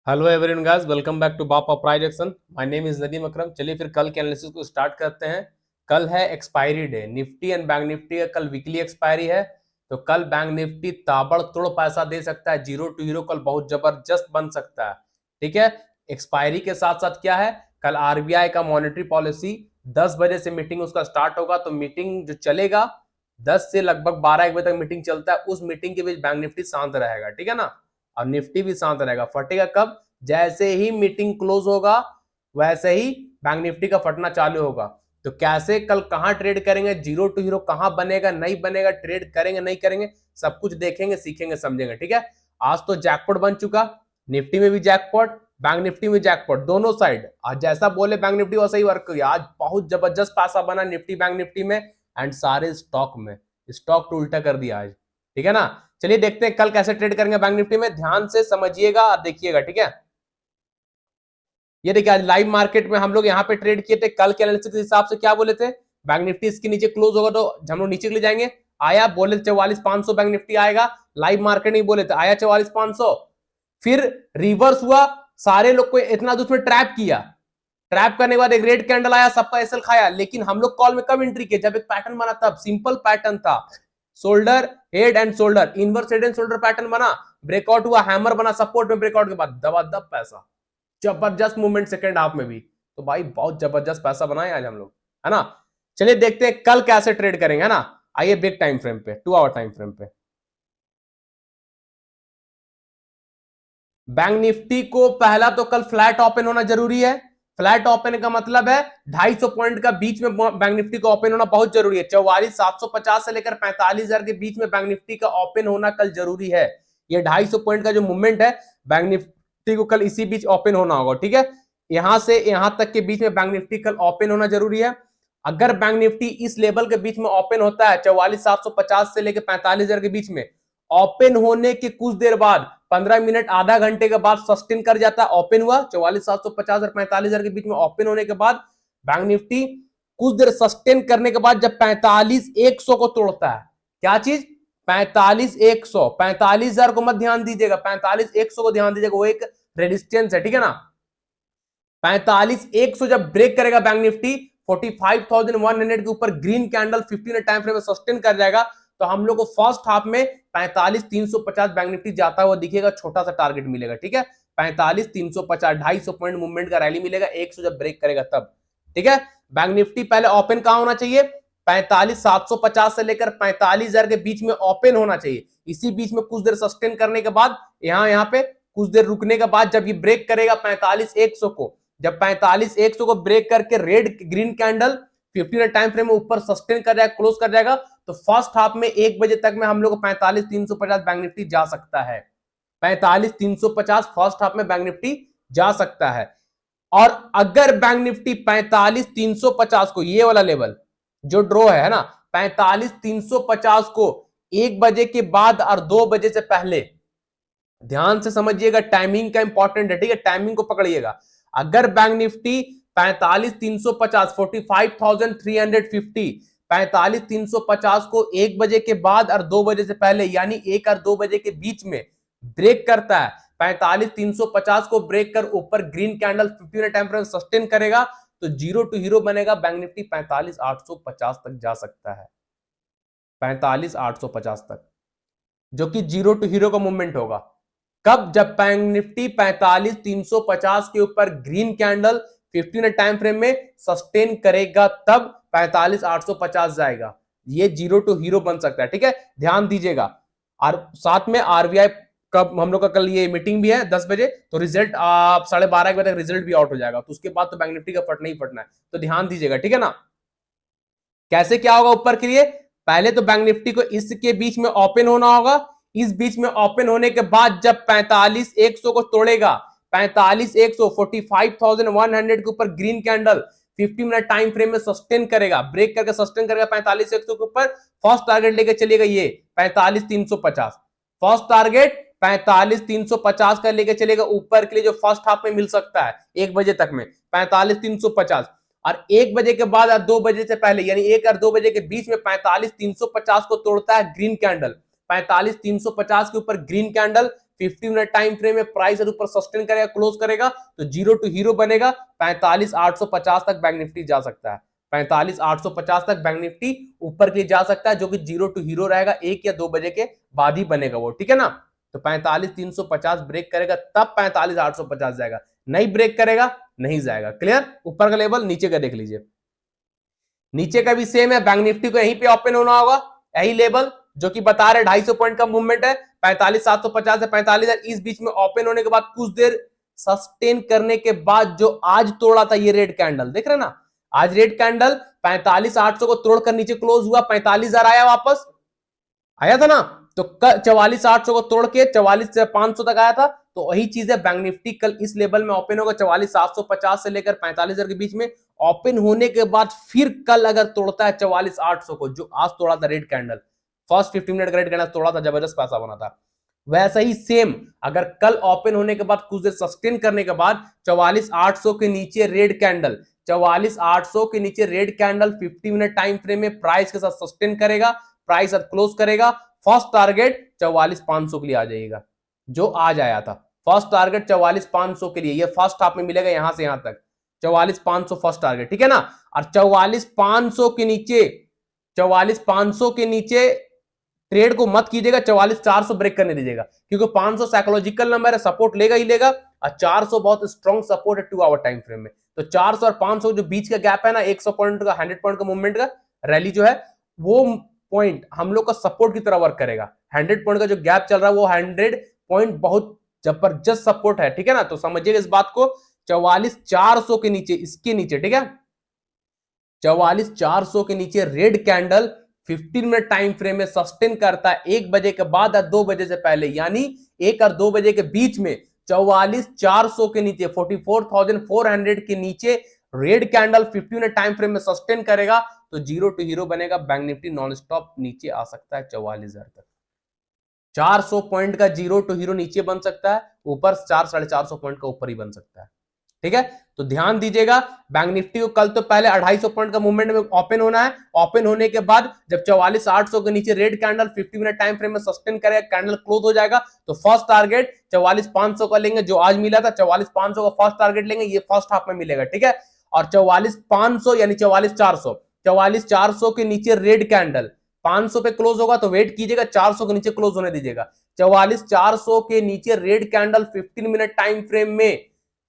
Hello everyone guys, welcome back to Bapa price action. My name is Nadeem Akram. चलिए फिर कल के एनालिसिस को स्टार्ट करते हैं। कल है expiry day. Nifty and bank Nifty का कल वीकली एक्सपायरी है। तो कल बैंक निफ्टी ताबड़तोड़ पैसा दे सकता है, जीरो टू हीरो कल बहुत जबरदस्त बन सकता है। ठीक है। एक्सपायरी के साथ साथ क्या है, कल आरबीआई का मॉनेटरी पॉलिसी 10 बजे से मीटिंग उसका स्टार्ट होगा। तो मीटिंग जो चलेगा 10 से लगभग 12-1 बजे तक मीटिंग चलता है। उस मीटिंग के बीच बैंक निफ्टी शांत रहेगा, ठीक है ना। और निफ्टी भी शांत रहेगा। फटेगा कब? जैसे ही मीटिंग क्लोज होगा वैसे ही बैंक निफ्टी का फटना चालू होगा। तो कैसे कल कहां ट्रेड करेंगे, जीरो टू हीरो कहां बनेगा नहीं बनेगा, ट्रेड करेंगे नहीं करेंगे, सब कुछ देखेंगे, सीखेंगे, समझेंगे। ठीक है। आज तो जैकपॉट बन चुका। निफ्टी में भी जैकपॉट, बैंक निफ्टी में जैकपॉट, दोनों साइड। आज जैसा बोले बैंक निफ्टी वैसा ही वर्क किया। आज बहुत जबरदस्त पैसा बना निफ्टी बैंक निफ्टी में एंड सारे स्टॉक में। स्टॉक तो उल्टा कर दिया आज। ठीक है ना। चलिए देखते हैं कल कैसे ट्रेड करेंगे बैंक निफ्टी में। ध्यान से समझिएगा और देखिएगा। ठीक है। ये देखिए आज लाइव मार्केट में हम लोग यहाँ पे ट्रेड किए थे। कल के एनालिसिस के हिसाब से क्या बोले थे, बैंक निफ्टी इसके नीचे क्लोज होगा तो हम लोग नीचे के लिए जाएंगे। आया, बोले 44,500 बैंक निफ्टी आएगा। लाइव मार्केट नहीं बोले थे, आया 44,500। फिर रिवर्स हुआ। सारे लोग को इतना दूर में ट्रैप किया। ट्रैप करने के बाद एक रेड कैंडल आया, सबका एसएल खाया। लेकिन हम लोग कॉल में कब एंट्री किए, जब एक पैटर्न बना तब। सिंपल पैटर्न था, shoulder head and shoulder, inverse head and shoulder pattern बना, ब्रेकआउट हुआ, हैमर बना सपोर्ट में, ब्रेकआउट के बाद दबादब पैसा, जबरदस्त मूवमेंट सेकंड हाफ में भी। तो भाई बहुत जबरदस्त पैसा बनाए आज हम लोग, है ना। चलिए देखते हैं कल कैसे ट्रेड करेंगे, है ना। आइए बिग टाइम फ्रेम पे, 2 आवर टाइम फ्रेम पे। बैंक निफ्टी को पहला तो कल फ्लैट ओपन होना जरूरी है। फ्लैट ओपन का मतलब है 250 पॉइंट का बीच में बैंक निफ्टी का ओपन होना बहुत जरूरी है। 44,750 से लेकर 45,000 के बीच में बैंक निफ्टी का ओपन होना कल जरूरी है। ये 250 पॉइंट का जो मूवमेंट है, बैंक निफ्टी को कल इसी बीच ओपन होना होगा। ठीक है। यहां से यहां तक के बीच में बैंक निफ्टी कल ओपन होना जरूरी है। अगर बैंक निफ्टी इस लेवल के बीच में ओपन होता है 44,750 से लेकर 45,000 के बीच में, ओपन होने के कुछ देर बाद 15 मिनट आधा घंटे के बाद सस्टेन कर जाता है। ओपन हुआ 44,750 और 45,000 के बीच में, ओपन होने के बाद बैंक निफ्टी कुछ देर सस्टेन करने के बाद जब 45,100 को तोड़ता है, क्या चीज, 45,100, 45,000 को मत ध्यान दीजिएगा, 45,100 को ध्यान दीजिएगा। वो एक रेजिस्टेंस है, ठीक है ना। 45,100 जब ब्रेक करेगा बैंक निफ्टी, 45,100 के ऊपर ग्रीन कैंडल 15 टाइम फ्रेम में सस्टेन कर जाएगा। तो हम लोग को फर्स्ट हाफ में 45,350 बैंक निफ्टी जाता हुआ दिखेगा, छोटा सा टारगेट मिलेगा। ठीक है। 45,350, 250 पॉइंट मूवमेंट का रैली मिलेगा 100 जब ब्रेक करेगा तब। ठीक है। बैंक निफ्टी पहले ओपन कहां होना चाहिए, 45,750 से लेकर 45,000 के बीच में ओपन होना चाहिए। इसी बीच में कुछ देर सस्टेन करने के बाद यहां पे कुछ देर रुकने के बाद जब ये ब्रेक करेगा 45,100 को, जब 45,100 को ब्रेक करके red green candle 15 time frame में ऊपर सस्टेन कर जाएगा, क्लोज कर जाएगा, तो फर्स्ट हाफ में 1 बजे तक में हम लोग को 45,350 बैंक निफ्टी जा सकता है। 45,350 फर्स्ट हाफ में बैंक निफ्टी जा सकता है। और अगर बैंक निफ्टी 45,350 को, ये वाला लेवल जो ड्रॉ है ना, 45,350 को 1 बजे के बाद और 2 बजे से पहले, ध्यान से समझिएगा, टाइमिंग का इंपॉर्टेंट है। ठीक है, टाइमिंग को पकड़िएगा। अगर बैंक निफ्टी 45,350, 45,350, 45,350 को 1 बजे के बाद और 2 बजे से पहले, यानी 1 और 2 बजे के बीच में ब्रेक करता है, 45,350 को ब्रेक कर ऊपर green candle 15 time frame sustain करेगा, तो जीरो टू हीरो बनेगा। बैंक निफ्टी 45,850 तक जा सकता है, 45,850 तक, जो कि जीरो टू हीरो का मूवमेंट होगा। कब? जब बैंक निफ्टी 45,350 के ऊपर ग्रीन कैंडल 15 टाइम फ्रेम में सस्टेन करेगा, तब 45,850 जाएगा। ये जीरो टू हीरो बन सकता है। ठीक है, ध्यान दीजिएगा। और साथ में आरबीआई कब, हम लोग का कल ये मीटिंग भी है 10 बजे, तो रिजल्ट आप 12:30 बजे तक रिजल्ट भी आउट हो जाएगा। तो उसके बाद तो बैंक निफ्टी का फटना ही फटना है, तो ध्यान दीजिएगा। ठीक है ना। कैसे क्या होगा ऊपर के लिए, पहले तो बैंक निफ्टी को इसके बीच में ओपन होना होगा। इस बीच में ओपन होने के बाद जब 45,100 को तोड़ेगा, 45,100, 45,100 के ऊपर green candle 50 minute time frame में सस्टेन करेगा, ब्रेक करके सस्टेन करेगा 45,100 के ऊपर, फर्स्ट टारगेट लेके चलेगा ये 45,350। फर्स्ट टारगेट 45,350 का लेके चलेगा ऊपर के लिए, जो फर्स्ट हाफ में मिल सकता है 1 बजे तक में 45,350। और 1 बजे के बाद और 2 बजे से पहले, यानी 1 और 2 बजे के बीच में 45,350 को तोड़ता है ग्रीन कैंडल, 45,350 के ऊपर green candle 50 minute time frame में प्राइस ऊपर सस्टेन करेगा, क्लोज करेगा तो जीरो टू हीरो बनेगा। 45,850 तक बैंक निफ्टी जा सकता है, 45,850 तक बैंक निफ्टी ऊपर के जा सकता है, जो कि जीरो टू हीरो रहेगा, 1 या 2 बजे के बाद ही बनेगा वो, ठीक है ना। तो 45,350 ब्रेक करेगा तब 45,850 जाएगा, नहीं ब्रेक करेगा नहीं जाएगा। क्लियर? ऊपर का लेवल, नीचे का देख लीजिए, नीचे का भी सेम है। बैंक निफ्टी को यहीं पे ओपन होना होगा, यही लेवल जो कि बता रहे 250 पॉइंट का मूवमेंट है, 45,750 से 45,000, इस बीच में ओपन होने के बाद कुछ देर सस्टेन करने के बाद जो आज तोड़ा था ये रेड कैंडल, देख रहे ना, आज रेड कैंडल 45,800 को तोड़कर नीचे क्लोज हुआ, 45,000 आया, वापस आया था ना। तो 44,800 को तोड़ के 44,500 तक आया था। तो वही चीज है, बैंक निफ्टी कल इस लेवल में ओपन होगा, 44,750 से लेकर 45,000 के बीच में ओपन होने के बाद फिर कल अगर तोड़ता है 44,800 को, जो आज तोड़ा था रेड कैंडल, फर्स्ट 50 मिनट का रेड कैंडल तोड़ा था, जबरदस्त पैसा बना था, वैसा ही सेम अगर कल ओपन होने के बाद कुछ देर सस्टेन करने के बाद 44,800 के नीचे रेड कैंडल, 44,800 के नीचे red candle 50 minute time frame में प्राइस के साथ सस्टेन करेगा, प्राइस क्लोज करेगा, फर्स्ट टारगेट 44,500 के लिए आ जाएगा, जो आज आया था। फर्स्ट टारगेट 44,500 के लिए, ये फर्स्ट हाफ में मिलेगा यहां से यहां तक 44,500 फर्स्ट टारगेट, ठीक है ना। और 44,500 के नीचे, 44,500 के नीचे ट्रेड को मत कीजिएगा, 44,400 ब्रेक करने दीजिएगा, क्योंकि 500 साइकोलॉजिकल नंबर है, सपोर्ट लेगा ही लेगा, और 400 बहुत स्ट्रॉन्ग सपोर्ट है 2 आवर टाइम फ्रेम में। तो 400 और 500 जो बीच का गैप है ना, 100 पॉइंट का, 100 पॉइंट का मूवमेंट का रैली जो है, वो पॉइंट हम लोग का सपोर्ट की तरह वर्क करेगा। 100 पॉइंट का जो गैप चल रहा है वो 100 पॉइंट बहुत जबरदस्त सपोर्ट है, ठीक है ना। तो समझिएगा इस बात को, 44,400 के नीचे, इसके नीचे, ठीक है, 44,400 के नीचे red candle 15 minute time frame में सस्टेन करता है 1 बजे के बाद या 2 बजे से पहले, यानी 1 और 2 बजे के बीच में 44,400 के नीचे, 44,400 के नीचे red candle 50 minute time frame में सस्टेन करेगा तो जीरो टू हीरो बनेगा, बैंक निफ्टी नॉन स्टॉप नीचे आ सकता है 44,000 तक। 400 पॉइंट का जीरो टू हीरो नीचे बन सकता है, ऊपर 400-450 पॉइंट का ऊपर ही बन सकता है, ठीक है। तो ध्यान दीजिएगा, बैंक निफ्टी को कल तो पहले 250 पॉइंट का मूवमेंट में ओपन होना है, ओपन होने के बाद जब 44,800 के नीचे red candle 50 minute time frame में सस्टेन करेगा, कैंडल क्लोज हो जाएगा, तो फर्स्ट टारगेट 44,500 का लेंगे, जो आज मिला था 44,500 का फर्स्ट टारगेट लेंगे, ये फर्स्ट हाफ में मिलेगा, ठीक है। और 44,500 यानी 44,400, 44,400 के नीचे रेड कैंडल 500 पे क्लोज होगा, तो वेट कीजिएगा, 400 के नीचे क्लोज होने दीजिएगा। 44,400 के नीचे red candle 15 minute time frame में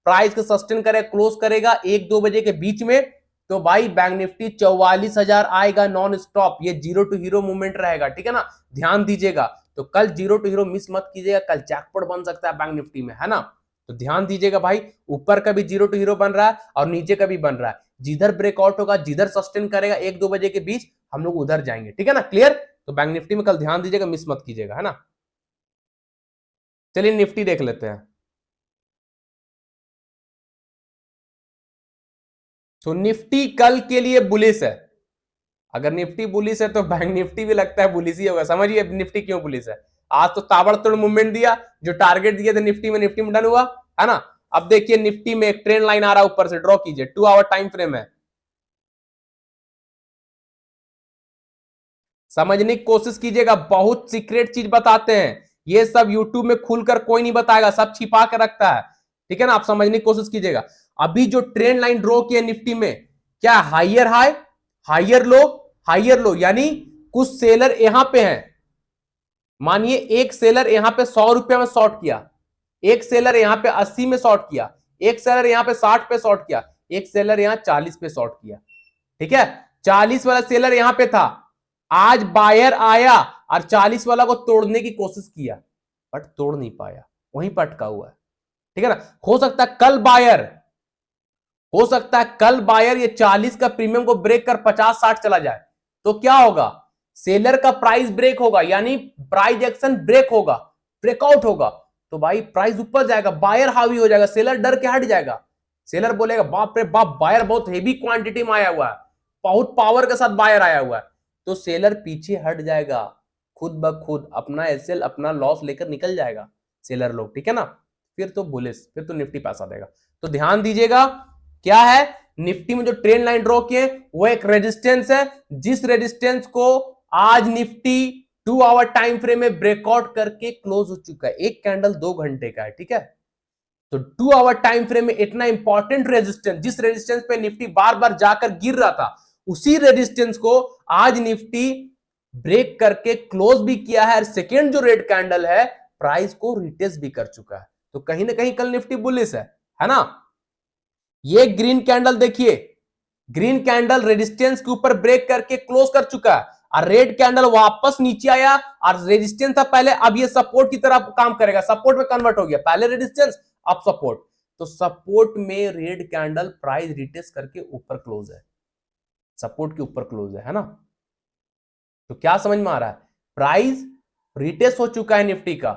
प्राइस को सस्टेन करेगा, क्लोज करेगा 1-2 बजे के बीच में, तो भाई बैंक निफ्टी 44,000 आएगा नॉन स्टॉप, ये जीरो टू हीरो मूवमेंट रहेगा, ठीक है ना। ध्यान दीजिएगा, तो कल जीरो टू हीरो मिस मत कीजिएगा, कल जैकपॉट बन सकता है बैंक निफ्टी में, है ना। तो ध्यान दीजिएगा भाई, ऊपर का भी जीरो टू हीरो बन रहा है और नीचे का भी बन रहा है, जिधर ब्रेकआउट होगा, जिधर सस्टेन करेगा 1-2 बजे के बीच, हम लोग उधर जाएंगे, ठीक है ना। क्लियर? तो बैंक निफ्टी में कल ध्यान दीजिएगा, मिस मत कीजिएगा, है ना। चलिए निफ्टी देख लेते हैं। तो निफ्टी कल के लिए बुलिश है, अगर निफ्टी बुलिश है तो बैंक निफ्टी भी लगता है बुलिश ही होगा। समझिए निफ्टी क्यों बुलिश है। आज तो ताबड़तोड़ मूवमेंट दिया, जो टारगेट दिए थे निफ्टी में डन हुआ, है ना। अब देखिए निफ्टी में एक ट्रेंड लाइन आ रहा है ऊपर से, ड्रॉ कीजिए, 2 आवर टाइम फ्रेम है, समझने की कोशिश कीजिएगा, बहुत सीक्रेट चीज बताते हैं, ये सब यूट्यूब में खुलकर कोई नहीं बताएगा, सब छिपा के रखता है, ठीक है ना। आप समझने की कोशिश कीजिएगा। अभी जो ट्रेंड लाइन ड्रॉ किया निफ्टी में, क्या higher high, higher low, higher low, यानी कुछ सेलर यहां पे हैं, मानिए एक सेलर यहां पे 100 रुपया में शॉर्ट किया, एक सेलर यहां पे 80 में शॉर्ट किया, एक सेलर यहां पे 60 पे शॉर्ट किया, एक सेलर यहां 40 पे शॉर्ट किया, ठीक है। 40 वाला सेलर यहां पे था, आज बायर आया और 40 वाला को तोड़ने की कोशिश किया, बट तोड़ नहीं पाया, वहीं पर अटका हुआ है, ठीक है ना। हो सकता है कल बायर, हो सकता है कल बायर ये 40 का प्रीमियम को ब्रेक कर 50-60 चला जाए, तो क्या होगा, सेलर का प्राइस ब्रेक होगा, यानी प्राइस एक्शन ब्रेक होगा, ब्रेकआउट होगा, तो भाई प्राइस ऊपर जाएगा, बायर हावी हो जाएगा, सेलर डर के हट जाएगा, सेलर बोलेगा बाप रे बाप, बायर बहुत हेवी क्वांटिटी में आया हुआ है, बहुत पावर के साथ बायर आया हुआ है, तो सेलर पीछे हट जाएगा, खुद ब खुद अपना एसएल, अपना लॉस लेकर निकल जाएगा सेलर लोग, ठीक है ना। फिर तो बुलिश, फिर तो निफ्टी पैसा देगा। तो ध्यान दीजिएगा, क्या है निफ्टी में जो ट्रेंड लाइन ड्रॉ किए वो एक रेजिस्टेंस है, जिस रेजिस्टेंस को आज निफ्टी 2 आवर टाइम फ्रेम में ब्रेकआउट करके क्लोज हो चुका है, एक कैंडल 2 घंटे का है, ठीक है। तो 2 आवर टाइम फ्रेम में इतना इंपॉर्टेंट रेजिस्टेंस, जिस रेजिस्टेंस पे निफ्टी बार बार जाकर गिर रहा था, उसी रेजिस्टेंस को आज निफ्टी ब्रेक करके क्लोज भी किया है, और सेकेंड जो रेड कैंडल है प्राइस को रिटेस्ट भी कर चुका है। तो कहीं ना कहीं कल निफ्टी बुलिश है ना। ये ग्रीन कैंडल देखिए, ग्रीन कैंडल रेजिस्टेंस के ऊपर ब्रेक करके क्लोज कर चुका है, और रेड कैंडल वापस नीचे आया, और रेजिस्टेंस था पहले, अब ये सपोर्ट की तरह काम करेगा, सपोर्ट में कन्वर्ट हो गया, पहले रेजिस्टेंस अब सपोर्ट। तो सपोर्ट में रेड कैंडल प्राइस रिटेस्ट करके ऊपर क्लोज है, सपोर्ट के ऊपर क्लोज है ना। तो क्या समझ में आ रहा है, प्राइस रिटेस्ट हो चुका है निफ्टी का।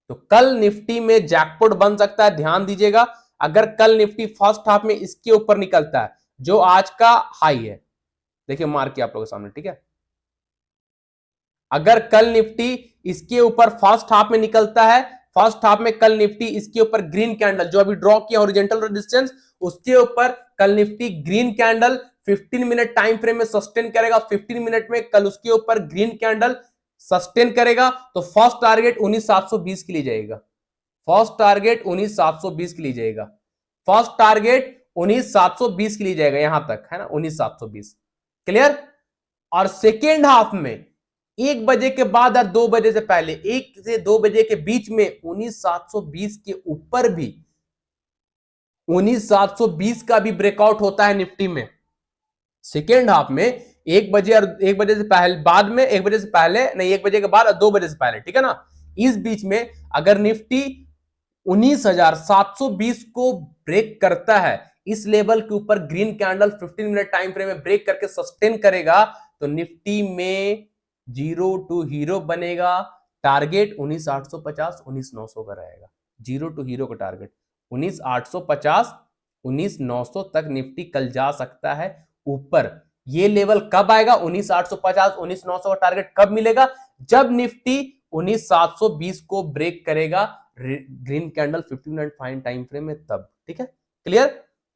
तो कल निफ्टी में जैकपॉट बन सकता है, ध्यान दीजिएगा। अगर कल निफ्टी फर्स्ट हाफ में इसके ऊपर निकलता है जो आज का हाई है, देखिए मार्क किया आप लोगों के सामने, ठीक है। अगर कल निफ्टी इसके ऊपर फर्स्ट हाफ में निकलता है, फर्स्ट हाफ में कल निफ्टी इसके ऊपर ग्रीन कैंडल जो अभी ड्रॉ किया हॉरिजॉन्टल रेजिस्टेंस, उसके ऊपर कल Nifty green candle 15 minute time frame में सस्टेन करेगा, 15 मिनट में कल उसके ऊपर ग्रीन कैंडल सस्टेन करेगा, तो फर्स्ट टारगेट 19720 के लिए जाएगा, फर्स्ट टारगेट 19720 के लिए जाएगा, फर्स्ट टारगेट 19720 के लिए जाएगा, यहां तक है ना, 19720, क्लियर। और सेकेंड हाफ में 1 बजे के बाद और 2 बजे से पहले, 1 से 2 बजे के बीच में 19720 के ऊपर भी 19720 का भी ब्रेकआउट होता है निफ्टी में सेकेंड हाफ में, 1 बजे और 1 बजे से पहले, बाद में 1 बजे से पहले नहीं, 1 बजे के बाद और 2 बजे से पहले, ठीक है ना। इस बीच में अगर निफ्टी 19720 को ब्रेक करता है, इस लेवल के ऊपर green candle 15 minute time frame में ब्रेक करके सस्टेन करेगा, तो निफ्टी में जीरो टू हीरो बनेगा, टारगेट 19850 19900 का रहेगा, जीरो टू हीरो का टारगेट 19850 19900 तक निफ्टी कल जा सकता है ऊपर। ये लेवल कब आएगा, 19850 19900 का टारगेट कब मिलेगा, जब निफ्टी 19720 को ब्रेक करेगा green candle 15 minute find time frame में, तब, ठीक है, क्लियर।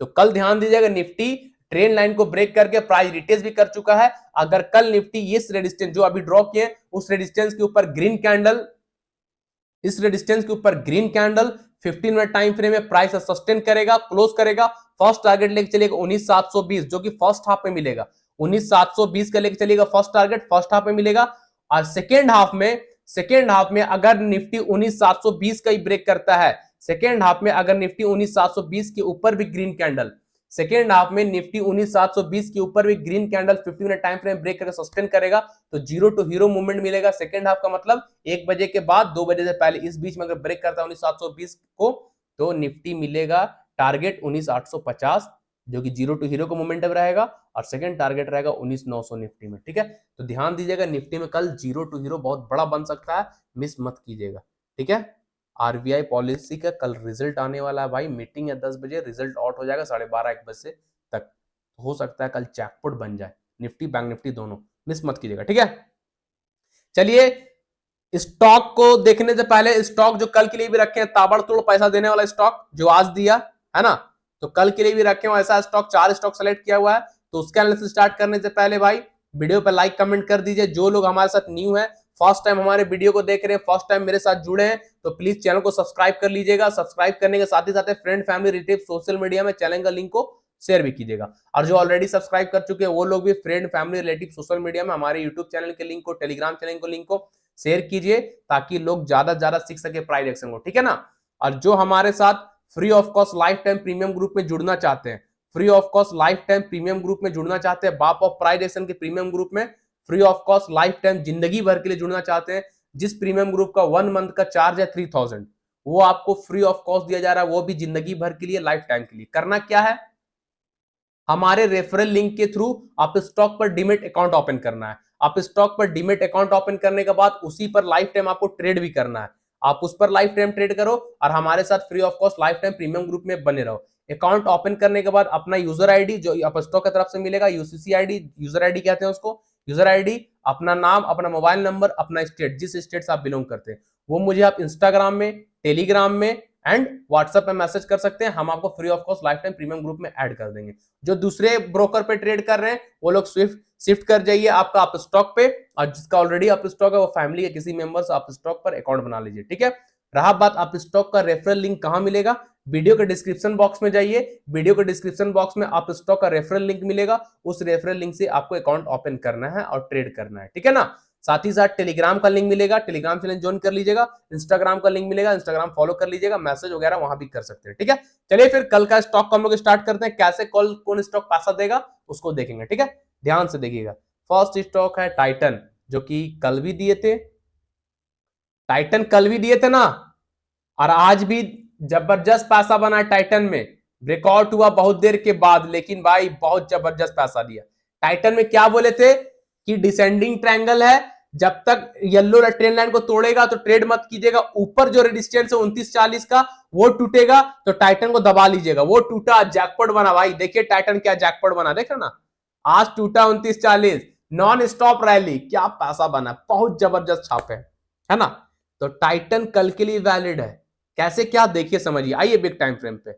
तो कल ध्यान दीजिएगा, निफ्टी ट्रेंड लाइन को ब्रेक करके प्राइस रिटेस्ट भी कर चुका है। अगर कल निफ्टी इस रेजिस्टेंस जो अभी ड्रॉ किए उस रेजिस्टेंस के ऊपर ग्रीन कैंडल, इस रेजिस्टेंस के ऊपर green candle 15 minute time frame में प्राइस सस्टेन करेगा, क्लोज करेगा, फर्स्ट टारगेट लेके चलेगा 19720 जो कि फर्स्ट हाफ में मिलेगा, 19720 का लेके चलेगा फर्स्ट टारगेट, फर्स्ट हाफ में मिलेगा। और सेकेंड हाफ में अगर निफ्टी 19720 का ही ब्रेक करता है, सेकेंड हाफ में अगर निफ्टी 19720 के ऊपर भी ग्रीन कैंडल, सेकेंड हाफ में निफ्टी 19720 के ऊपर भी green candle 15 minute time frame break करके सस्टेन करेगा, तो जीरो टू हीरो मूवमेंट मिलेगा सेकेंड हाफ का, मतलब 1 बजे के बाद 2 बजे से पहले, इस बीच में अगर ब्रेक करता है 19720 को, तो निफ्टी मिलेगा टारगेट 19850 जो कि जीरो टू हीरो का मोमेंटम रहेगा, और सेकंड टारगेट रहेगा 19900 निफ्टी में, ठीक है। तो ध्यान दीजिएगा, निफ्टी में कल जीरो टू हीरो बहुत बड़ा बन सकता है, मिस मत कीजिएगा, ठीक है। आरबीआई पॉलिसी का कल रिजल्ट आने वाला है भाई, मीटिंग है 10 बजे, रिजल्ट आउट हो जाएगा 12:30 1 बजे तक, हो सकता है कल जैकपॉट बन जाए, निफ्टी बैंक निफ्टी दोनों, मिस मत कीजिएगा, ठीक है। चलिए स्टॉक को देखने से पहले, स्टॉक जो कल के लिए भी रखे हैं, ताबड़तोड़ पैसा देने वाला स्टॉक जो आज दिया है ना, तो कल के लिए भी रखे हैं ऐसा स्टॉक, 4 स्टॉक सेलेक्ट किया हुआ है। तो उसका एनालिसिस स्टार्ट करने से पहले भाई वीडियो पर लाइक कमेंट कर दीजिए। जो लोग हमारे साथ न्यू है, फर्स्ट टाइम हमारे वीडियो को देख रहे हैं, फर्स्ट टाइम मेरे साथ जुड़े हैं, तो प्लीज चैनल को सब्सक्राइब कर लीजिएगा। सब्सक्राइब करने के साथ ही साथ friend family relative social media में चैनल का लिंक को शेयर भी कीजिएगा। और जो ऑलरेडी सब्सक्राइब कर चुके हैं वो लोग भी friend family relative social media में हमारे यूट्यूब चैनल के लिंक को, टेलीग्राम चैनल को लिंक को शेयर कीजिए, ताकि लोग ज्यादा से ज्यादा सीख सके प्राइस एक्शन को, ठीक है ना। और जो हमारे साथ free of cost life time premium group में जुड़ना चाहते हैं, free of cost life time premium group में जुड़ना चाहते हैं, बाप ऑफ प्राइस एक्शन के प्रीमियम ग्रुप में free of cost life time जिंदगी भर के लिए जुड़ना चाहते हैं, जिस प्रीमियम ग्रुप का 1 मंथ का चार्ज है 3000, वो आपको फ्री ऑफ कॉस्ट दिया जा रहा है, वो भी जिंदगी भर के लिए, लाइफ टाइम के लिए। करना क्या है, हमारे रेफरल लिंक के थ्रू आप स्टॉक पर डीमेट अकाउंट ओपन करना है। आप स्टॉक पर डीमेट अकाउंट ओपन करने के बाद उसी पर लाइफ टाइम आपको ट्रेड भी करना है। आप उस पर लाइफ टाइम ट्रेड करो और हमारे साथ free of cost life time premium group में बने रहो। अकाउंट ओपन करने के बाद अपना यूजर आईडी जो आप स्टॉक की तरफ से मिलेगा, यूसीसी आईडी, यूजर आईडी कहते हैं उसको, यूजर आईडी, अपना नाम, अपना मोबाइल नंबर, अपना स्टेट, जिस स्टेट से आप बिलोंग करते हैं, वो मुझे आप इंस्टाग्राम में, टेलीग्राम में एंड व्हाट्सएप पे मैसेज कर सकते हैं। हम आपको free of cost life time premium group में ऐड कर देंगे। जो दूसरे ब्रोकर पे ट्रेड कर रहे हैं वो लोग स्विफ्ट शिफ्ट कर जाइए आपका आप स्टॉक पे, और जिसका ऑलरेडी आप स्टॉक है वो फैमिली के किसी मेंबर से आप स्टॉक पर अकाउंट बना लीजिए, ठीक है। रहा बात आप स्टॉक का रेफरल लिंक कहां मिलेगा, वीडियो के डिस्क्रिप्शन बॉक्स में जाइए, वीडियो के डिस्क्रिप्शन बॉक्स में आप स्टॉक का रेफरल लिंक मिलेगा, उस रेफरल लिंक से आपको अकाउंट ओपन करना है और ट्रेड करना है, ठीक है ना। साथ ही साथ टेलीग्राम का लिंक मिलेगा, टेलीग्राम चैनल ज्वाइन कर लीजिएगा, इंस्टाग्राम का लिंक मिलेगा, इंस्टाग्राम फॉलो कर लीजिएगा, मैसेज वगैरह वहां भी कर सकते हैं, ठीक है। चलिए फिर कल का स्टॉक को हम लोग स्टार्ट करते हैं, कैसे कल कौन स्टॉक पैसा देगा उसको देखेंगे, ठीक है। ध्यान से देखिएगा। फर्स्ट स्टॉक है टाइटन, जो कि कल भी दिए थे, टाइटन कल भी दिए थे ना, और आज भी जबरदस्त पैसा बना टाइटन में, ब्रेकआउट हुआ बहुत देर के बाद, लेकिन भाई बहुत जबरदस्त पैसा दिया। टाइटन में क्या बोले थे कि डिसेंडिंग ट्रायंगल है, जब तक येलो ट्रेन लाइन को तोड़ेगा तो ट्रेड मत कीजिएगा, ऊपर जो रेजिस्टेंस है 2940 का वो टूटेगा तो टाइटन को दबा लीजिएगा। वो टूटा, जैकपॉट बना भाई, देखिए टाइटन क्या जैकपॉट बना, देख ना, आज टूटा 2940, नॉन स्टॉप रैली, क्या पैसा बना, बहुत जबरदस्त छापे है ना। तो टाइटन कल के लिए वैलिड है, कैसे क्या देखिए समझिए, आइए बिग टाइम फ्रेम पे।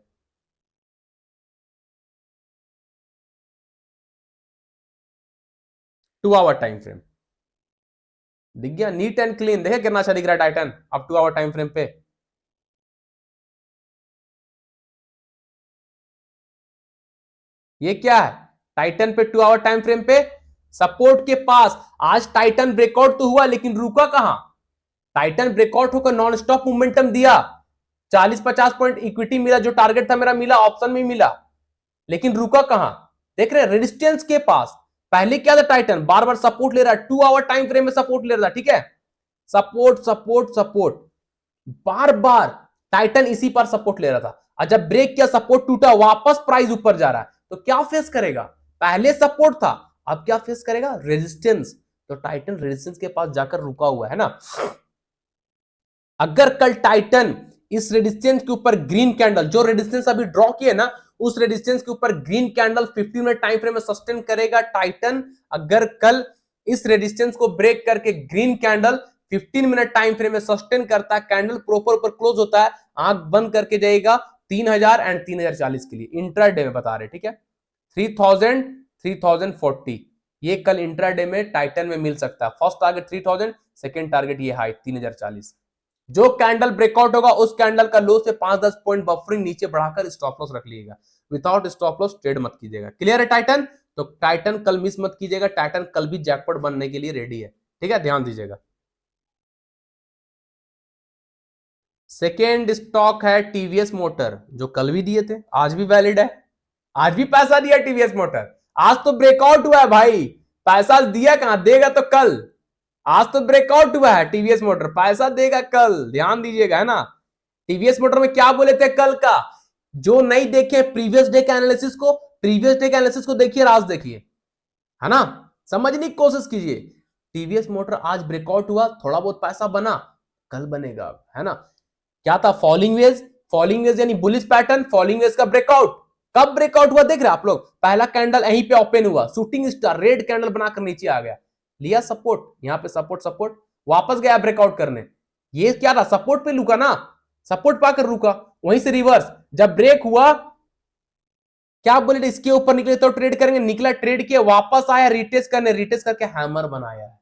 2 आवर टाइम फ्रेम दिख गया, नीट एंड क्लीन, देखिए कितना अच्छा दिख रहा है टाइटन अब 2 आवर टाइम फ्रेम पे। ये क्या है, टाइटन पे 2 आवर टाइम फ्रेम पे सपोर्ट के पास, आज टाइटन ब्रेकआउट तो हुआ लेकिन रुका कहां, टाइटन ब्रेकआउट होकर नॉन स्टॉप मोमेंटम दिया, 40-50 पॉइंट इक्विटी मिला, जो टारगेट था मेरा मिला, ऑप्शन में मिला, लेकिन रुका कहां, देख रहे रेजिस्टेंस के पास। पहले क्या था, टाइटन बार बार सपोर्ट ले रहा है, 2 आवर टाइम फ्रेम में सपोर्ट ले रहा था, ठीक है, सपोर्ट सपोर्ट सपोर्ट, बार बार टाइटन इसी पर सपोर्ट ले रहा था, और जब ब्रेक किया सपोर्ट टूटा, वापस प्राइस ऊपर जा रहा है, तो क्या फेस करेगा, पहले सपोर्ट था अब क्या फेस करेगा, रेजिस्टेंस। तो टाइटन रेजिस्टेंस के पास जाकर रुका हुआ है ना। अगर कल टाइटन इस रेजिस्टेंस के ऊपर ग्रीन कैंडल, जो रेजिस्टेंस अभी ड्रॉ किए ना, उस रेजिस्टेंस के ऊपर green candle 15 minute time frame में सस्टेन करेगा टाइटन, अगर कल इस रेजिस्टेंस को ब्रेक करके green candle 15 minute time frame में सस्टेन करता है, कैंडल प्रॉपर ऊपर क्लोज होता है, आंख बंद करके जाएगा 3000 एंड 3040 के लिए, इंट्राडे में बता रहे, ठीक है, 3000 3040, ये कल इंट्राडे में टाइटन में मिल सकता है। फर्स्ट टारगेट 3000, सेकंड टारगेट ये हाई 3040, जो कैंडल ब्रेकआउट होगा उस कैंडल का लो से 5-10 पॉइंट बफरिंग नीचे बढ़ाकर स्टॉप लॉस रख लीजिएगा, विदाउट स्टॉप लॉस ट्रेड मत कीजिएगा। क्लियर है टाइटन, तो टाइटन कल मिस मत कीजिएगा, टाइटन कल भी जैकपॉट बनने के लिए रेडी है, ठीक है, ध्यान दीजिएगा। सेकेंड स्टॉक है टीवीएस मोटर, जो कल भी दिए थे, आज भी वैलिड है, आज भी पैसा दिया टीवीएस मोटर, आज तो ब्रेकआउट हुआ है भाई, पैसा दिया कहां, देगा तो कल, आज तो ब्रेकआउट हुआ है टीवीएस मोटर, पैसा देगा कल, ध्यान दीजिएगा, है ना। टीवीएस मोटर में क्या बोले थे कल का, जो नहीं देखे प्रीवियस डे के एनालिसिस को, प्रीवियस डे के एनालिसिस को देखिए, आज देखिए, है ना, समझने की कोशिश कीजिए। टीवीएस मोटर आज ब्रेकआउट हुआ, थोड़ा बहुत पैसा बना, कल बनेगा, है ना। क्या था, फॉलिंग वेज, फॉलिंग वेज यानी बुलिश पैटर्न, फॉलिंग वेज का ब्रेकआउट, कब ब्रेकआउट हुआ देख रहे आप लोग, पहला कैंडल यहीं पे ओपन हुआ, शूटिंग स्टार रेड कैंडल बनाकर नीचे आ गया, लिया सपोर्ट, यहां पे सपोर्ट सपोर्ट, वापस गया ब्रेकआउट करने, ये क्या था, सपोर्ट पे रुका ना, सपोर्ट पाकर रुका, वहीं से रिवर्स, जब ब्रेक हुआ क्या बोले इसके ऊपर निकले तो ट्रेड करेंगे, निकला ट्रेड किया, वापस आया रिटेस्ट करने, रिटेस्ट करके हैमर बनाया है,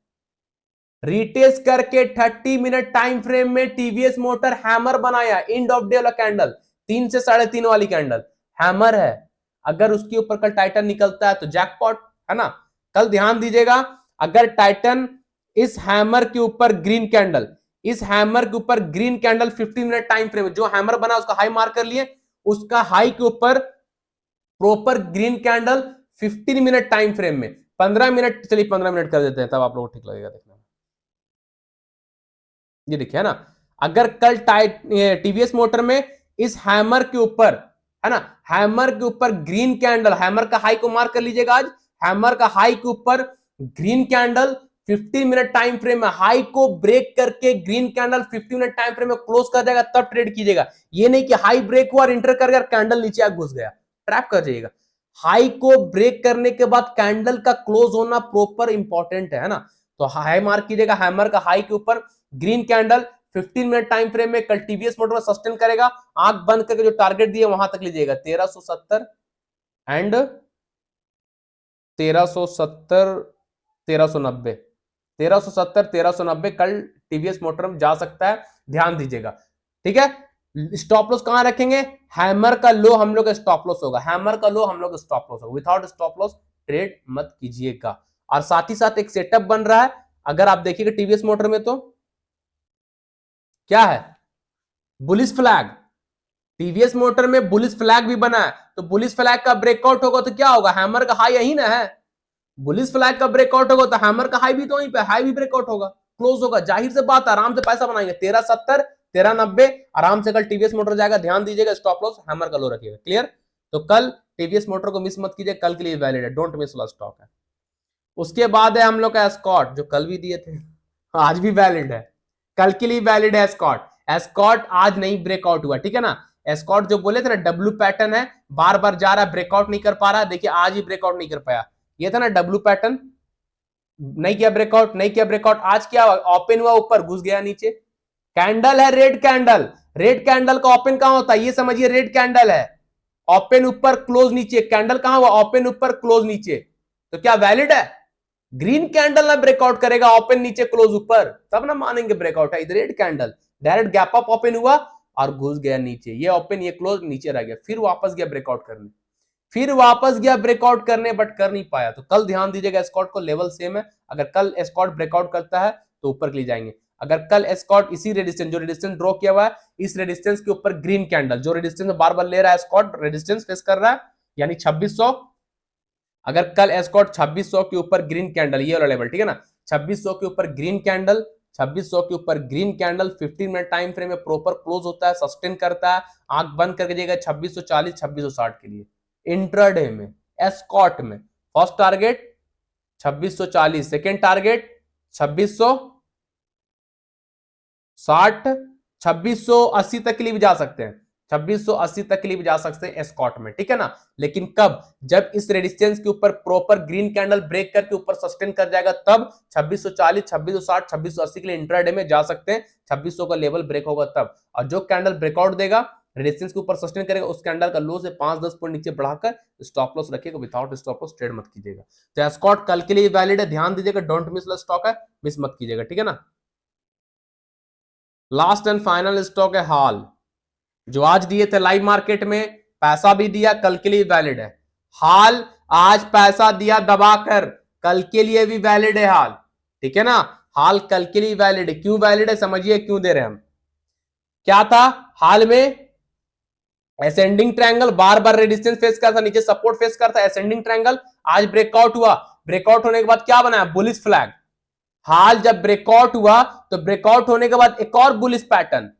रिटेस्ट करके 30 मिनट टाइम फ्रेम में टीवीएस मोटर हैमर बनाया, एंड ऑफ डे वाला कैंडल, 3 से 3.5 वाली कैंडल हैमर है, अगर उसके ऊपर कल टाइटन निकलता है तो जैकपॉट, है ना। कल ध्यान दीजिएगा, अगर टाइटन इस हैमर के ऊपर ग्रीन कैंडल, इस हैमर के ऊपर green candle 15 minute time frame जो हैमर बना उसका हाई मार्क कर लिए, उसका हाई के ऊपर proper green candle 15 minute time frame में, 15 मिनट, चलिए 15 मिनट कर देते हैं, तब आप लोगों को ठीक लगेगा देखना, ये देखिए, है ना, अगर कल टीवीएस मोटर में इस हैमर के ऊपर, है ना, हैमर के ऊपर ग्रीन कैंडल, हैमर का हाई को मार्क कर लीजिएगा आज, हैमर का हाई के ऊपर green candle 15 minute time frame में हाई को ब्रेक करके green candle 15 minute time frame में क्लोज कर देगा, तब ट्रेड कीजिएगा, ये नहीं कि हाई ब्रेक हुआ और इंटर कर गया, कैंडल नीचे आके घुस गया, ट्रैप कर जाइएगा। हाई को ब्रेक करने के बाद कैंडल का क्लोज होना प्रॉपर इंपॉर्टेंट है ना, तो हाई मार्क कीजिएगा, हैमर का हाई के ऊपर green candle 15 minute time frame में कल टीवीएस मोटर में सस्टेन करेगा, आंख बंद करके जो टारगेट दिए वहां तक लीजिएगा 1370 एंड 1370 1390 1370 1390 कल टीवीएस मोटर में जा सकता है, ध्यान दीजिएगा। ठीक है, स्टॉप लॉस कहां रखेंगे? हैमर का लो हम लोग का स्टॉप लॉस होगा, हैमर का लो हम लोग स्टॉप लॉस होगा। विदाउट स्टॉप लॉस ट्रेड मत कीजिएगा। और साथ ही साथ एक सेटअप बन रहा है, अगर आप देखिएगा टीवीएस मोटर में तो क्या है, बुलिश फ्लैग। टीवीएस मोटर में बुलिश फ्लैग भी बना है, तो बुलिश फ्लैग का ब्रेकआउट होगा तो क्या होगा, हैमर का हाई यही ना है। बुलिश फ्लैग का ब्रेकआउट होगा तो हैमर का हाई भी तो वहीं पे, हाई भी ब्रेकआउट होगा, क्लोज होगा, जाहिर से बात, आराम से पैसा बनाएंगे। 1370 1390 आराम से कल टीवीएस मोटर जाएगा, ध्यान दीजिएगा, स्टॉप लॉस हैमर का लो रखिएगा। क्लियर? तो कल टीवीएस मोटर को मिस मत कीजिए, कल के लिए वैलिड है, डोंट मिस वाला स्टॉक है। उसके बाद है हम लोग का एस्कॉर्ट, जो कल भी दिए थे, आज भी वैलिड है, कल के लिए वैलिड है एस्कॉर्ट। एस्कॉर्ट आज नहीं ब्रेकआउट हुआ, ठीक है ना। एस्कॉर्ट जो बोले थे ना, डब्ल्यू पैटर्न है, बार बार जा रहा है, ब्रेकआउट नहीं कर पा रहा, देखिए आज ही ब्रेकआउट नहीं कर पाया। ये था ना डब्ल्यू पैटर्न, नहीं किया ब्रेकआउट, नहीं किया ब्रेकआउट, आज क्या ओपन हुआ, ऊपर घुस गया नीचे। कैंडल है रेड कैंडल, रेड कैंडल का ओपन कहां होता है, ये समझिए, रेड कैंडल है, ओपन ऊपर क्लोज नीचे, कैंडल कहां हुआ, ओपन ऊपर क्लोज नीचे, तो क्या वैलिड है? ग्रीन कैंडल ना ब्रेकआउट करेगा, ओपन नीचे क्लोज ऊपर, तब ना मानेंगे ब्रेकआउट है। इधर red candle direct gap up open हुआ और घुस गया नीचे, ये ओपन ये क्लोज, नीचे रह गया, फिर वापस गया ब्रेकआउट करने, फिर वापस गया ब्रेकआउट करने, बट कर नहीं पाया। तो कल ध्यान दीजिएगा, एस्कॉर्ट को लेवल सेम है, अगर कल एस्कॉर्ट ब्रेकआउट करता है तो ऊपर के लिए जाएंगे। अगर कल एस्कॉर्ट इसी रेजिस्टेंस, जो रेजिस्टेंस ड्रॉ किया हुआ है, इस रेजिस्टेंस के ऊपर ग्रीन कैंडल, जो रेजिस्टेंस बार बार ले रहा है एस्कॉर्ट, रेजिस्टेंस फेस कर रहा है, यानी 2600, अगर कल एस्कॉर्ट 2600 के ऊपर ग्रीन कैंडल, ये वाला लेवल, ठीक है ना, 2600 के ऊपर ग्रीन कैंडल, 2600 के ऊपर green candle 15 minute time frame में प्रॉपर क्लोज होता है, सस्टेन करता है, आंख बंद करके जाएगा 2640 2660 के लिए। इंट्राडे में एस्कॉर्ट में फर्स्ट टारगेट 2640, सेकेंड टारगेट 2660, 2680 तक के लिए भी जा सकते हैं, 2680 तक के लिए भी जा सकते हैं एस्कॉर्ट में, ठीक है ना। लेकिन कब? जब इस रेजिस्टेंस के ऊपर प्रॉपर ग्रीन कैंडल ब्रेक करके ऊपर सस्टेन कर जाएगा, तब 2640 2660 2680 के लिए इंट्राडे में जा सकते हैं, 2600 का लेवल ब्रेक होगा तब। और जो कैंडल ब्रेकआउट देगा, रेजिस्टेंस के ऊपर सस्टेन करेगा, उस कैंडल का लो से 5-10 पॉइंट नीचे बढ़ाकर स्टॉप लॉस रखिएगा, विदाउट स्टॉप लॉस ट्रेड मत कीजिएगा। तो एस्कॉर्ट कल के लिए वैलिड है, ध्यान दीजिएगा, डोंट मिस स्टॉक है, मिस मत कीजिएगा, ठीक है ना। लास्ट एंड फाइनल स्टॉक है हाल, जो आज दिए थे लाइव मार्केट में, पैसा भी दिया, कल के लिए वैलिड है। हाल आज पैसा दिया दबाकर, कल के लिए भी वैलिड है हाल, ठीक है ना। हाल कल के लिए वैलिड है, क्यों वैलिड है समझिए, क्यों दे रहे हैं हम। क्या था हाल में, असेंडिंग ट्रायंगल, बार बार रेजिस्टेंस फेस करता था, नीचे सपोर्ट फेस करता, असेंडिंग ट्रायंगल, आज ब्रेकआउट हुआ, ब्रेकआउट होने के बाद क्या बनाया, बुलिश फ्लैग। हाल जब ब्रेकआउट हुआ तो ब्रेकआउट होने के बाद एक और बुलिश पैटर्न,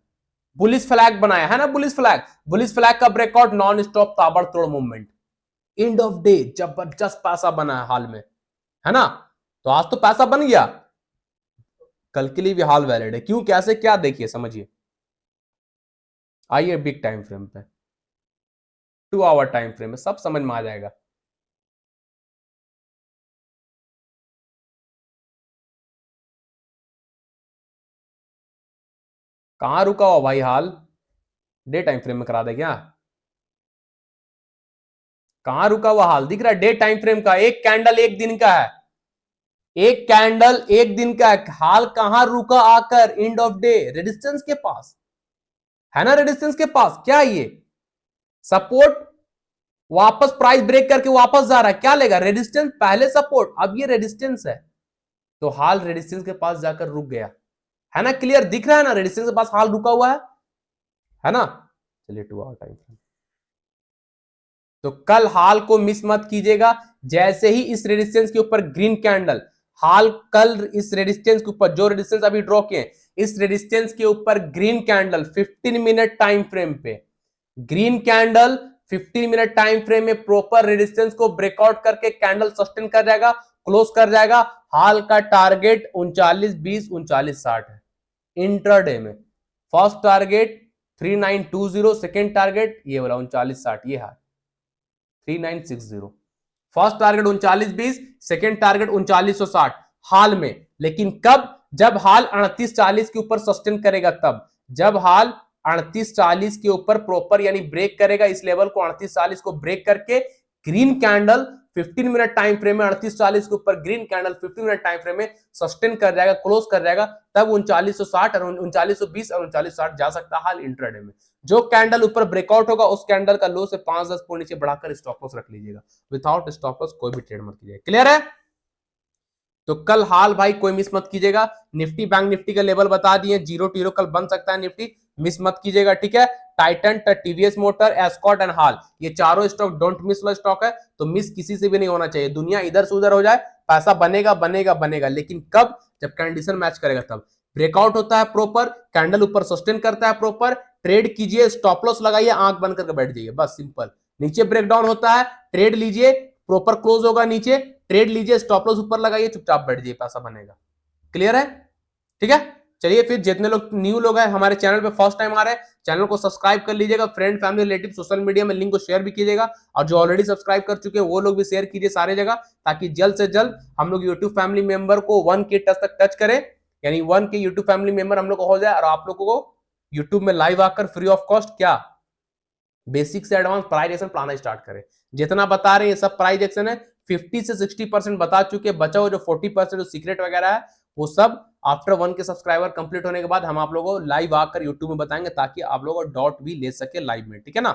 बुलिश फ्लैग बनाया है ना, बुलिश फ्लैग, बुलिश फ्लैग का ब्रेकआउट, नॉन स्टॉप ताबड़तोड़ मूवमेंट, एंड ऑफ डे जबरदस्त पैसा बना है हाल में, है ना। तो आज तो पैसा बन गया, कल के लिए भी हाल वैलिड है, क्यों, कैसे, क्या, देखिए समझिए। आइए बिग टाइम फ्रेम पे, 2 आवर टाइम फ्रेम में सब समझ में आ जाएगा। कहां रुका हुआ भाई हाल, डे टाइम फ्रेम में करा दे क्या, कहां रुका हुआ हाल दिख रहा है, डे टाइम फ्रेम का, एक कैंडल एक दिन का है, एक कैंडल एक दिन का है। हाल कहां रुका आकर, एंड ऑफ डे, रेजिस्टेंस के पास, है ना, रेजिस्टेंस के पास, क्या ये सपोर्ट, वापस प्राइस ब्रेक करके वापस जा रहा है, क्या लेगा, रेजिस्टेंस, पहले सपोर्ट, अब ये रेजिस्टेंस है, तो हाल रेजिस्टेंस के पास जाकर रुक गया, है ना। क्लियर दिख रहा है ना, रेजिस्टेंस के पास हाल रुका हुआ है ना। चलिए 2 आवर टाइम फ्रेम, तो कल हाल को मिस मत कीजिएगा, जैसे ही इस रेजिस्टेंस के ऊपर ग्रीन कैंडल, हाल कल इस रेजिस्टेंस के ऊपर, जो रेजिस्टेंस अभी ड्रॉ किए, इस रेजिस्टेंस के ऊपर green candle 15 minute time frame पे, green candle 15 minute time frame में प्रॉपर रेजिस्टेंस को ब्रेकआउट करके कैंडल सस्टेन कर जाएगा, क्लोज कर जाएगा। हाल का टारगेट 3920 3960 है इंट्राडे में, फर्स्ट टारगेट 3920, सेकेंड टारगेट ये वाला 3960, ये है 3960, फर्स्ट टारगेट 3920, सेकेंड टारगेट 3960 हाल में। लेकिन कब, जब हाल 3840 के ऊपर सस्टेन करेगा, तब जब हाल 3840 के ऊपर प्रॉपर यानी ब्रेक करेगा, इस लेवल को 3840 को ब्रेक करके green candle 15 minute time frame में 3840 के ऊपर green candle 15 minute time frame में सस्टेन कर जाएगा, क्लोज कर जाएगा, तब 3960 और 3920 और 3960 जा सकता है हाल इंट्राडे में। जो कैंडल ऊपर ब्रेकआउट होगा उस कैंडल का लो से 5-10 पॉइंट नीचे बढ़ाकर स्टॉप लॉस रख लीजिएगा, विदाउट स्टॉप लॉस कोई भी ट्रेड मत कीजिएगा। क्लियर है? तो कल हाल भाई कोई मिस मत कीजिएगा। निफ्टी बैंक निफ्टी का लेवल बता दिए, जीरो टीरो कल बन सकता है निफ्टी, मिस मत कीजिएगा, ठीक है। Titan, TVS motor, Escort and हाल, ये चारों स्टॉक डोंट मिस वाला स्टॉक है, तो मिस किसी से भी नहीं होना चाहिए। दुनिया इधर से उधर हो जाए, पैसा बनेगा बनेगा बनेगा, लेकिन कब? जब कंडीशन मैच करेगा तब। ब्रेकआउट होता है प्रॉपर, कैंडल ऊपर सस्टेन करता है प्रॉपर, ट्रेड कीजिए, स्टॉप लॉस लगाइए, आंख बंद करके बैठ जाइए, बस सिंपल। नीचे ब्रेकडाउन होता है, ट्रेड लीजिए, प्रॉपर क्लोज होगा नीचे, ट्रेड लीजिए, स्टॉप लॉस ऊपर लगाइए, चुपचाप बैठ जाइए, पैसा बनेगा। क्लियर है? ठीक है, चलिए फिर जितने लोग न्यू लोग हैं हमारे चैनल पे फर्स्ट टाइम आ रहे हैं, चैनल को सब्सक्राइब कर लीजिएगा, friend family relative social media में लिंक को शेयर भी कीजिएगा, और जो ऑलरेडी सब्सक्राइब कर चुके हैं वो लोग भी शेयर कीजिए सारे जगह, ताकि जल्द से जल्द हम लोग यूट्यूब फैमिली मेंबर को 1K तक टच करें, यानी 1K यूट्यूब फैमिली मेंबर हम लोग को हो जाए, और आप लोगों को यूट्यूब में लाइव आकर फ्री ऑफ कॉस्ट क्या बेसिक से advance price action plan start करें। जितना बता रहे हैं सब प्राइस एक्शन है, 50 से 60% बता चुके, बचा हुआ जो 40% जो सीक्रेट वगैरह है वो सब आफ्टर 1K सब्सक्राइबर कंप्लीट होने के बाद हम आप लोगों को लाइव आकर यूट्यूब में बताएंगे, ताकि आप लोगों को डॉट भी ले सके लाइव में, ठीक है ना।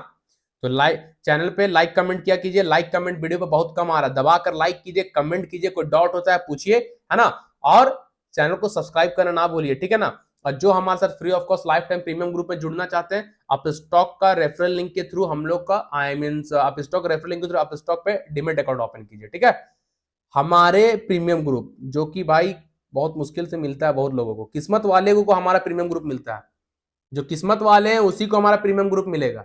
तो लाइव चैनल पे लाइक कमेंट किया कीजिए, लाइक कमेंट वीडियो पे बहुत कम आ रहा है, दबाकर लाइक कीजिए, कमेंट कीजिए, कोई डाउट होता है पूछिए, है ना, और चैनल को सब्सक्राइब करना ना भूलिए, ठीक है ना। और जो हमारे साथ free of cost life time premium group में जुड़ना चाहते हैं, आप स्टॉक का रेफरल लिंक के थ्रू हम लोग का आप स्टॉक रेफरल लिंक के थ्रू आप स्टॉक पे डिमेट अकाउंट ओपन कीजिए, ठीक है। हमारे प्रीमियम ग्रुप जो कि भाई बहुत मुश्किल से मिलता है बहुत लोगों को, किस्मत वाले को हमारा प्रीमियम ग्रुप मिलता है, जो किस्मत वाले हैं उसी को हमारा प्रीमियम ग्रुप मिलेगा,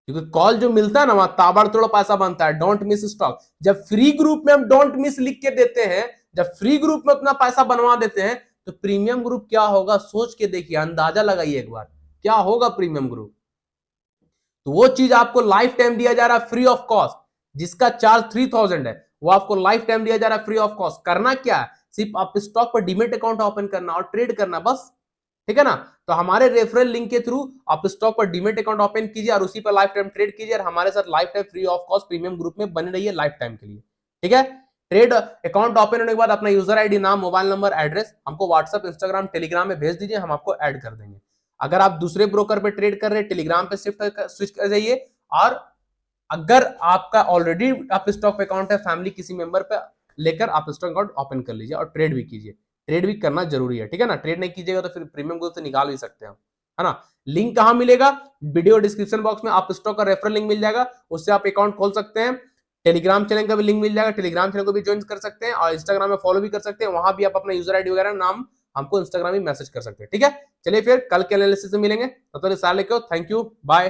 क्योंकि कॉल जो मिलता है ना वहां ताबड़तोड़ पैसा बनता है। डोंट मिस स्टॉक, जब फ्री ग्रुप में हम डोंट मिस लिख के देते हैं, जब फ्री ग्रुप में उतना पैसा बनवा देते हैं, तो प्रीमियम ग्रुप क्या होगा सोच के देखिए, अंदाजा लगाइए एक बार क्या होगा प्रीमियम ग्रुप। तो वो चीज आपको लाइफ टाइम दिया जा रहा है फ्री ऑफ कॉस्ट, जिसका चार्ज 3000 है, वो आपको लाइफ टाइम दिया जा रहा है फ्री ऑफ कॉस्ट। करना क्या है, सिर्फ आप स्टॉक पर डिमेट अकाउंट ओपन करना और ट्रेड करना, बस, ठीक है ना। तो हमारे रेफरल लिंक के थ्रू आप स्टॉक पर डिमेट अकाउंट ओपन कीजिए और उसी पर लाइफ टाइम ट्रेड कीजिए, और हमारे साथ life time free of cost premium group में बने रहिए लाइफ टाइम के लिए, ठीक है। ट्रेड अकाउंट ओपन होने के बाद अपना यूजर आईडी, नाम, मोबाइल नंबर, एड्रेस हमको व्हाट्सएप, इंस्टाग्राम, टेलीग्राम में भेज दीजिए, हम आपको ऐड कर देंगे। अगर आप दूसरे ब्रोकर पे ट्रेड कर रहे हैं, टेलीग्राम पे स्विच कर जाइए, और अगर आपका ऑलरेडी आप स्टॉक अकाउंट है फैमिली किसी मेंबर पे लेकर आप स्टॉक अकाउंट ओपन कर लीजिए और ट्रेड भी कीजिए। ट्रेड भी करना जरूरी है, ठीक है ना। ट्रेड नहीं कीजिएगा तो फिर प्रीमियम ग्रुप से निकाल भी सकते हैं, है ना। लिंक कहां मिलेगा? वीडियो डिस्क्रिप्शन बॉक्स में आप स्टॉक का रेफरल लिंक मिल जाएगा, उससे आप अकाउंट खोल सकते हैं। टेलीग्राम चैनल का भी लिंक मिल जाएगा, टेलीग्राम चैनल को भी ज्वाइन कर सकते हैं, और इंस्टाग्राम में फॉलो भी कर सकते हैं, वहां भी आप अपना यूजर आईडी वगैरह नाम हमको इंस्टाग्राम में मैसेज कर सकते हैं, ठीक है। चलिए फिर कल के एनालिसिस में मिलेंगे, तब तक सारे को थैंक यू, बाय।